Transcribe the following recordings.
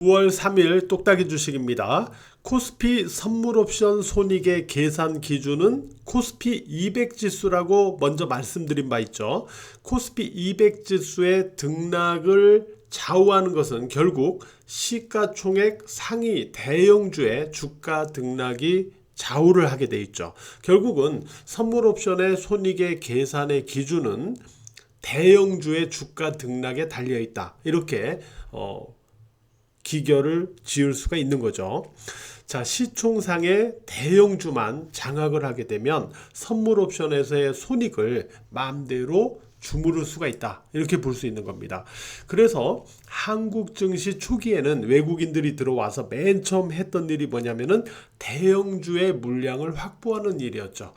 9월 3일 똑딱이 주식입니다. 코스피 선물옵션 손익의 계산 기준은 코스피 200 지수라고 먼저 말씀드린 바 있죠. 코스피 200 지수의 등락을 좌우하는 것은 결국 시가총액 상위 대형주의 주가 등락이 좌우를 하게 돼 있죠. 결국은 선물옵션의 손익의 계산의 기준은 대형주의 주가 등락에 달려 있다. 이렇게 기결을 지을 수가 있는 거죠. 자, 시총상의 대형주만 장악을 하게 되면 선물옵션에서의 손익을 마음대로 주무를 수가 있다. 이렇게 볼 수 있는 겁니다. 그래서 한국 증시 초기에는 외국인들이 들어와서 맨 처음 했던 일이 뭐냐면은 대형주의 물량을 확보하는 일이었죠.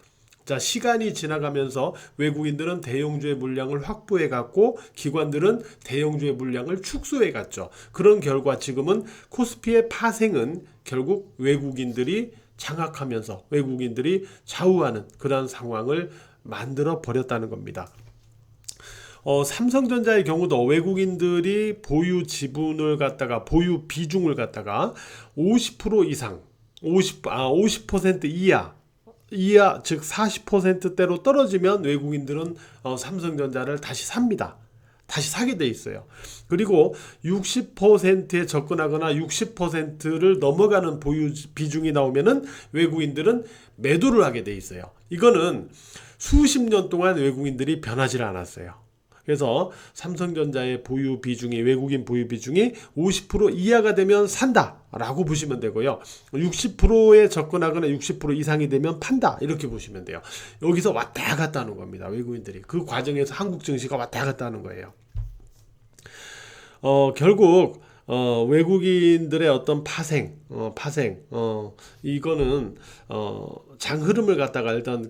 자, 시간이 지나가면서 외국인들은 대형주의 물량을 확보해 갔고 기관들은 대형주의 물량을 축소해 갔죠. 그런 결과 지금은 코스피의 파생은 결국 외국인들이 장악하면서 외국인들이 좌우하는 그런 상황을 만들어 버렸다는 겁니다. 삼성전자의 경우도 외국인들이 보유 지분을 갖다가 보유 비중을 갖다가 50% 이상 50% 이하 즉 40%대로 떨어지면 외국인들은 삼성전자를 다시 삽니다. 다시 사게 돼 있어요. 그리고 60%에 접근하거나 60%를 넘어가는 보유 비중이 나오면은 외국인들은 매도를 하게 돼 있어요. 이거는 수십 년 동안 외국인들이 변하지 않았어요. 그래서 삼성전자의 보유 비중이 외국인 보유 비중이 50% 이하가 되면 산다 라고 보시면 되고요. 60%에 접근하거나 60% 이상이 되면 판다 이렇게 보시면 돼요. 여기서 왔다 갔다 하는 겁니다. 외국인들이 그 과정에서 한국 증시가 왔다 갔다 하는 거예요. 결국 외국인들의 어떤 파생 이거는 장 흐름을 갖다가 일단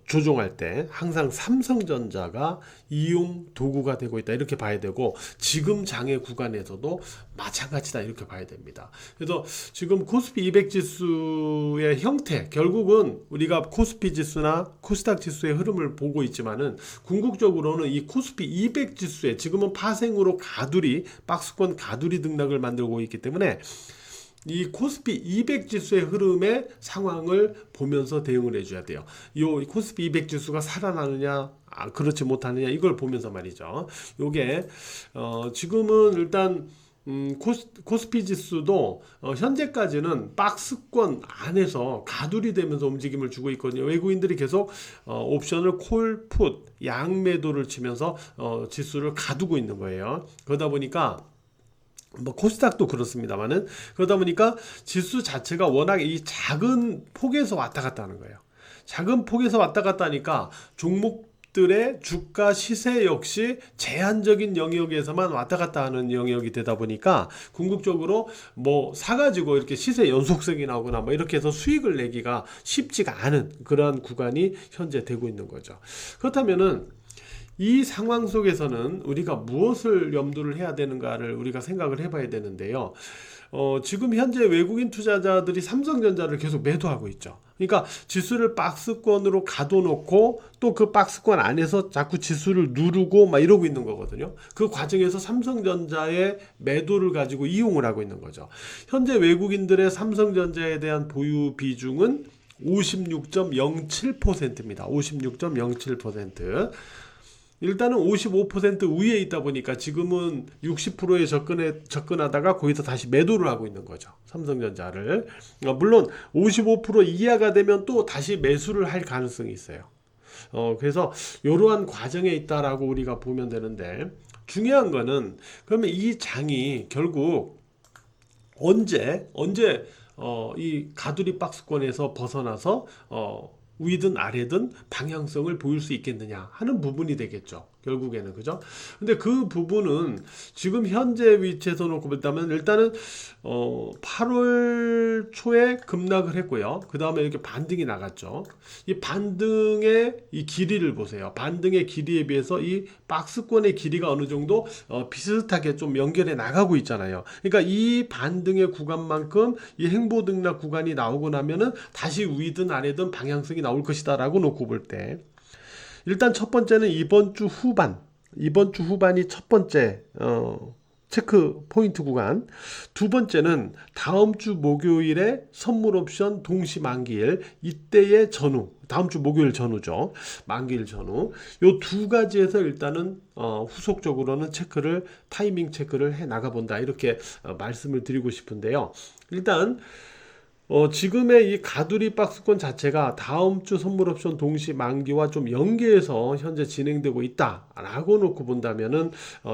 조종할 때 항상 삼성전자가 이용 도구가 되고 있다 이렇게 봐야 되고 지금 장의 구간에서도 마찬가지다 이렇게 봐야 됩니다. 그래서 지금 코스피 200 지수의 형태 결국은 우리가 코스피 지수나 코스닥 지수의 흐름을 보고 있지만은 궁극적으로는 이 코스피 200 지수에 지금은 파생으로 박스권 가두리 등락을 만들고 있기 때문에 이 코스피 200 지수의 흐름의 상황을 보면서 대응을 해줘야 돼요. 이 코스피 200 지수가 살아나느냐 그렇지 못하느냐 이걸 보면서 말이죠. 요게 지금은 일단 코스피 지수도 현재까지는 박스권 안에서 가두리 되면서 움직임을 주고 있거든요. 외국인들이 계속 옵션을 콜, 풋, 양매도를 치면서 지수를 가두고 있는 거예요. 그러다 보니까 코스닥도 그렇습니다만은 그러다 보니까 지수 자체가 워낙 이 작은 폭에서 왔다 갔다 하는 거예요. 작은 폭에서 왔다 갔다 하니까 종목들의 주가 시세 역시 제한적인 영역에서만 왔다 갔다 하는 영역이 되다 보니까 궁극적으로 사가지고 이렇게 시세 연속성이 나오거나 이렇게 해서 수익을 내기가 쉽지가 않은 그러한 구간이 현재 되고 있는 거죠. 그렇다면은 이 상황 속에서는 우리가 무엇을 염두를 해야 되는가를 우리가 생각을 해봐야 되는데요. 지금 현재 외국인 투자자들이 삼성전자를 계속 매도하고 있죠. 그러니까 지수를 박스권으로 가둬놓고 또 그 박스권 안에서 자꾸 지수를 누르고 이러고 있는 거거든요. 그 과정에서 삼성전자의 매도를 가지고 이용을 하고 있는 거죠. 현재 외국인들의 삼성전자에 대한 보유 비중은 56.07%입니다. 56.07%. 일단은 55% 위에 있다 보니까 지금은 60%에 접근하다가 거기서 다시 매도를 하고 있는 거죠. 삼성전자를. 물론 55% 이하가 되면 또 다시 매수를 할 가능성이 있어요. 그래서 이러한 과정에 있다라고 우리가 보면 되는데 중요한 거는 그러면 이 장이 결국 언제 이 가두리 박스권에서 벗어나서 위든 아래든 방향성을 보일 수 있겠느냐 하는 부분이 되겠죠. 결국에는 그죠? 근데 그 부분은 지금 현재 위치에서 놓고 본다면 일단은 8월 초에 급락을 했고요. 그 다음에 이렇게 반등이 나갔죠. 이 반등의 이 길이를 보세요. 반등의 길이에 비해서 이 박스권의 길이가 어느 정도 비슷하게 좀 연결해 나가고 있잖아요. 그러니까 이 반등의 구간만큼 이 행보 등락 구간이 나오고 나면은 다시 위든 아래든 방향성이 나올 것이다 라고 놓고 볼 때 일단 첫 번째는 이번 주 후반이 첫 번째 체크 포인트 구간. 두 번째는 다음 주 목요일에 선물 옵션 동시 만기일, 이때의 전후, 다음 주 목요일 전후죠. 만기일 전후. 요 두 가지에서 일단은 후속적으로는 타이밍 체크를 해 나가 본다. 이렇게 말씀을 드리고 싶은데요. 일단 지금의 이 가두리 박스권 자체가 다음 주 선물 옵션 동시 만기와 좀 연계해서 현재 진행되고 있다라고 놓고 본다면은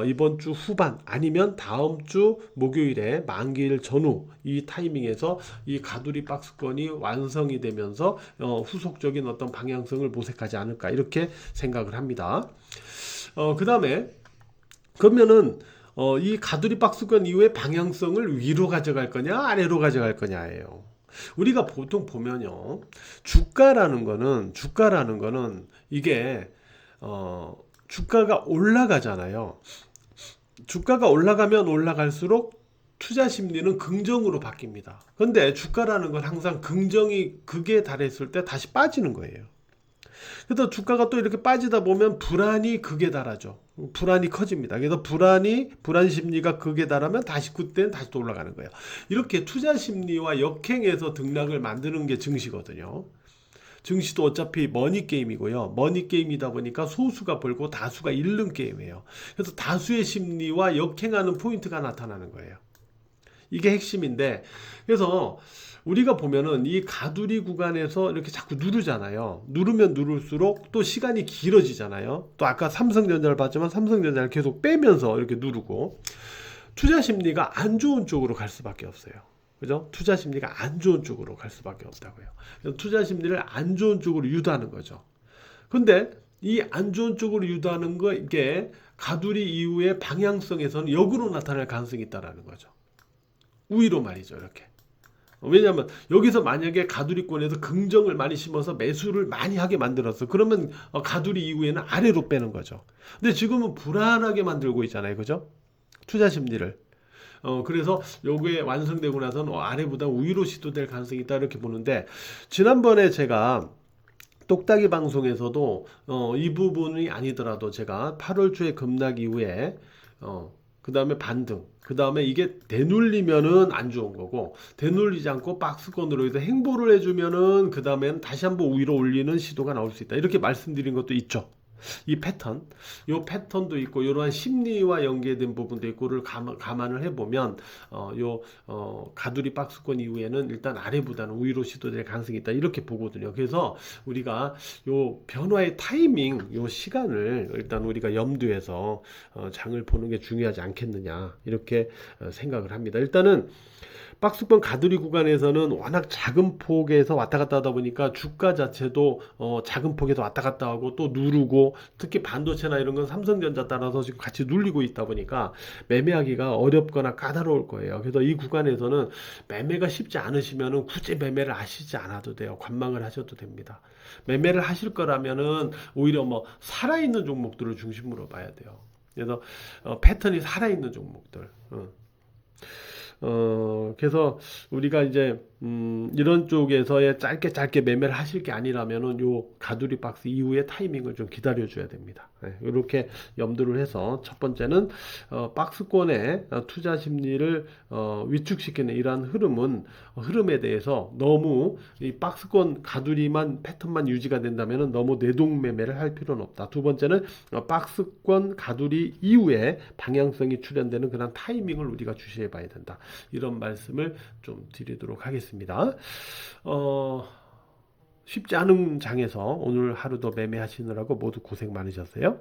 이번 주 후반 아니면 다음 주 목요일에 만기일 전후 이 타이밍에서 이 가두리 박스권이 완성이 되면서 후속적인 어떤 방향성을 모색하지 않을까 이렇게 생각을 합니다. 그 다음에 그러면은 이 가두리 박스권 이후에 방향성을 위로 가져갈 거냐 아래로 가져갈 거냐예요. 우리가 보통 보면요, 주가라는 거는 이게 주가가 올라가잖아요. 주가가 올라가면 올라갈수록 투자 심리는 긍정으로 바뀝니다. 근데 주가라는 건 항상 긍정이 극에 달했을 때 다시 빠지는 거예요. 그래서 주가가 또 이렇게 빠지다 보면 불안이 극에 달하죠. 불안이 커집니다. 그래서 불안 심리가 극에 달하면 다시 그때는 다시 또 올라가는 거예요. 이렇게 투자 심리와 역행해서 등락을 만드는 게 증시거든요. 증시도 어차피 머니 게임이고요. 머니 게임이다 보니까 소수가 벌고 다수가 잃는 게임이에요. 그래서 다수의 심리와 역행하는 포인트가 나타나는 거예요. 이게 핵심인데, 그래서 우리가 보면은 이 가두리 구간에서 이렇게 자꾸 누르잖아요. 누르면 누를수록 또 시간이 길어지잖아요. 또 아까 삼성전자를 봤지만 삼성전자를 계속 빼면서 이렇게 누르고, 투자 심리가 안 좋은 쪽으로 갈 수밖에 없어요. 그죠? 투자 심리가 안 좋은 쪽으로 갈 수밖에 없다고요. 그래서 투자 심리를 안 좋은 쪽으로 유도하는 거죠. 근데 이 안 좋은 쪽으로 유도하는 거, 이게 가두리 이후의 방향성에서는 역으로 나타날 가능성이 있다라는 거죠. 우위로 말이죠, 이렇게. 왜냐하면 여기서 만약에 가두리권에서 긍정을 많이 심어서 매수를 많이 하게 만들었어. 그러면 가두리 이후에는 아래로 빼는 거죠. 근데 지금은 불안하게 만들고 있잖아요, 그죠? 투자 심리를. 그래서 요게 완성되고 나서는 아래보다 위로 시도될 가능성이 있다 이렇게 보는데, 지난번에 제가 똑딱이 방송에서도 이 부분이 아니더라도 제가 8월 초에 급락 이후에 그 다음에 반등, 그 다음에 이게 되눌리면은 안 좋은 거고, 되눌리지 않고 박스권으로 해서 행보를 해주면은 그 다음에는 다시 한번 위로 올리는 시도가 나올 수 있다 이렇게 말씀드린 것도 있죠. 이 패턴, 요 패턴도 있고 이러한 심리와 연계된 부분도 있고를 감안을 해보면 가두리 박스권 이후에는 일단 아래보다는 위로 시도될 가능성이 있다 이렇게 보거든요. 그래서 우리가 요 변화의 타이밍, 요 시간을 일단 우리가 염두에서 장을 보는 게 중요하지 않겠느냐 이렇게 생각을 합니다. 일단은 박스권 가두리 구간에서는 워낙 작은 폭에서 왔다 갔다 하다 보니까 주가 자체도 작은 폭에서 왔다 갔다 하고 또 누르고, 특히 반도체나 이런 건 삼성전자 따라서 지금 같이 눌리고 있다 보니까 매매하기가 어렵거나 까다로울 거예요. 그래서 이 구간에서는 매매가 쉽지 않으시면은 굳이 매매를 하시지 않아도 돼요. 관망을 하셔도 됩니다. 매매를 하실 거라면은 오히려 뭐 살아있는 종목들을 중심으로 봐야 돼요. 그래서 패턴이 살아있는 종목들. 그래서 우리가 이제 이런 쪽에서의 짧게 매매를 하실 게 아니라면은 요 가두리 박스 이후의 타이밍을 좀 기다려 줘야 됩니다. 이렇게 염두를 해서 첫 번째는 박스권의 투자 심리를 위축시키는 이러한 흐름에 대해서 너무 이 박스권 가두리만 패턴만 유지가 된다면은 너무 내동 매매를 할 필요는 없다. 두 번째는 박스권 가두리 이후에 방향성이 출현되는 그런 타이밍을 우리가 주시해 봐야 된다. 이런 말씀을 좀 드리도록 하겠습니다. 쉽지 않은 장에서 오늘 하루도 매매하시느라고 모두 고생 많으셨어요.